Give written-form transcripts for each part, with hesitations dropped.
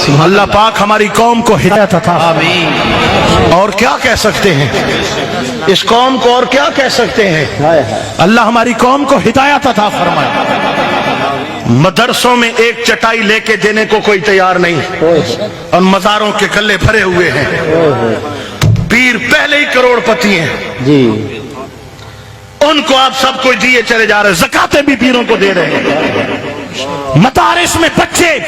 اللہ پاک ہماری قوم کو ہدایت عطا آمین۔ اور کیا کہہ سکتے ہیں اس قوم کو، اور کیا کہہ سکتے ہیں؟ اللہ ہماری قوم کو ہدایت عطا فرمائے۔ مدرسوں میں ایک چٹائی لے کے دینے کو کوئی تیار نہیں، اور مزاروں کے گلے بھرے ہوئے ہیں۔ پیر پہلے ہی کروڑ پتی ہیں جی، ان کو آپ سب کو دیے چلے جا رہے ہیں، زکاتیں بھی پیروں کو دے رہے ہیں۔ مدارس میں بچے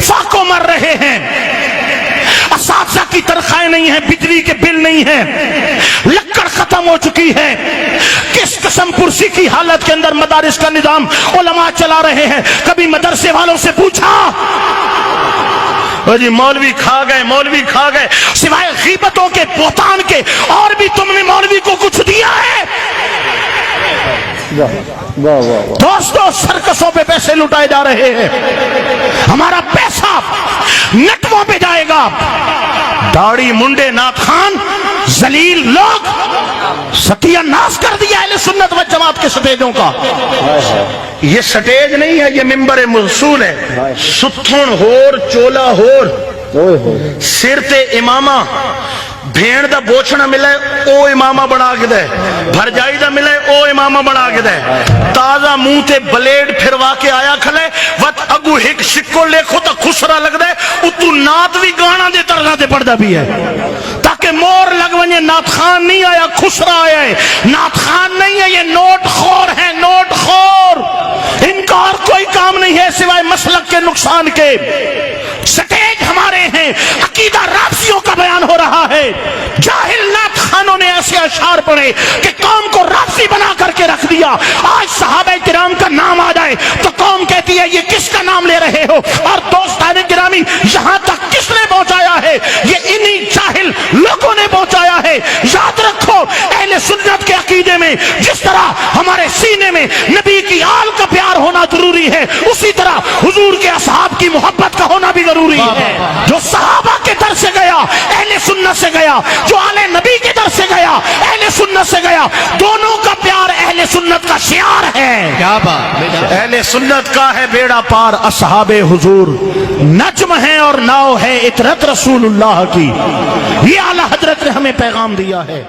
فاقوں مر رہے ہیں، اساتذہ کی تنخواہیں نہیں ہیں، بجلی کے بل نہیں ہیں، لکڑ ختم ہو چکی ہے۔ کس قسم پرسی کی حالت کے اندر مدارس کا نظام علماء چلا رہے ہیں۔ کبھی مدرسے والوں سے پوچھا جی مولوی کھا گئے، مولوی کھا گئے، سوائے غیبتوں کے، بہتان کے، اور بھی تم نے مولوی کو کچھ دیا ہے؟ دوستو سرکسوں پہ پیسے لٹائے جا رہے ہیں، ہمارا پیسہ نٹووں پہ جائے گا۔ داڑھی منڈے نعت خوان ذلیل لوگ ستیہ ناز کر دیا اہل سنت و جماعت کے سٹیجوں کا۔ یہ سٹیج نہیں ہے، یہ ممبر موصول ہے۔ ستھن ہور چولا ہور سر تے امامہ، بھیڑ دا بوچھنا ملے او امامہ بنا کے دے، بھرجائی دا ملے او امامہ بنا کے دے، تازہ منہ تے بلیڈ پھروا کے آیا کھلے وط اگو ہک شکو لکھو تا خسرا لگ دے، اتو نات بھی گانا دے طرح دے پڑھدا بھی ہے تاکہ مور لگ ونجے۔ نات خان نہیں آیا، خسرا آیا ہے۔ نات خان نہیں ہے، یہ نوٹ خور ہے، نوٹ خور۔ ان کا اور کوئی کام نہیں ہے سوائے مسلک کے نقصان کے۔ سٹیج ہمارے ہیں، عقیدہ رافضیوں کا بیان ہو رہا ہے۔ جاہل نعت خانوں نے ایسے اشعار پڑھے کہ قوم کو رافضی بنا کر کے رکھ دیا۔ آج صحابہ کرام کا نام آ جائے تو قوم کہتی ہے یہ کس کا نام لے رہے ہو؟ اور دوستان گرامی یہاں تک کس نے پہنچایا ہے؟ یہ انہی جاہل لوگوں نے پہنچایا ہے۔ یاد رکھو اہل سنت کے عقیدے میں جس طرح ہمارے سینے میں نبی کی آل کا پیار ہونا ضروری ہے، اسی طرح حضور کے اصحاب کی محبت کا ہونا بھی ضروری ہے۔ جو صحابہ کے در سے گیا اہل سنت سے گیا، جو آل نبی کے در سے گیا اہل سنت سے گیا، دونوں کا پیار اہل سنت کا شعار ہے۔ کیا بات، اہل سنت کا ہے بیڑا پار، اصحاب حضور نجم ہے اور ناؤ ہے عطرت رسول اللہ کی۔ یہ اعلی حضرت نے ہمیں پیغام دیا ہے۔